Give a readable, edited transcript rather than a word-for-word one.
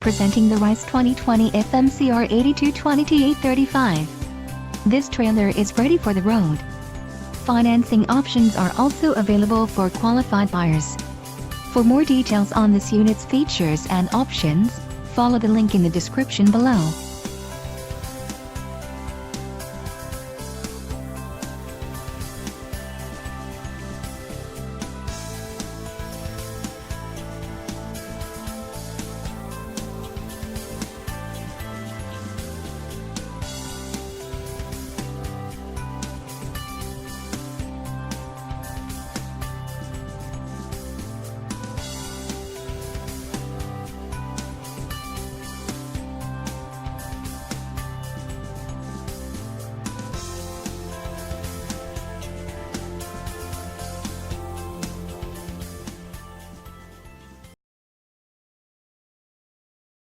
Presenting the Rice 2020 FMCR8220TA35. This trailer is ready for the road. Financing options are also available for qualified buyers. For more details on this unit's features and options, follow the link in the description below.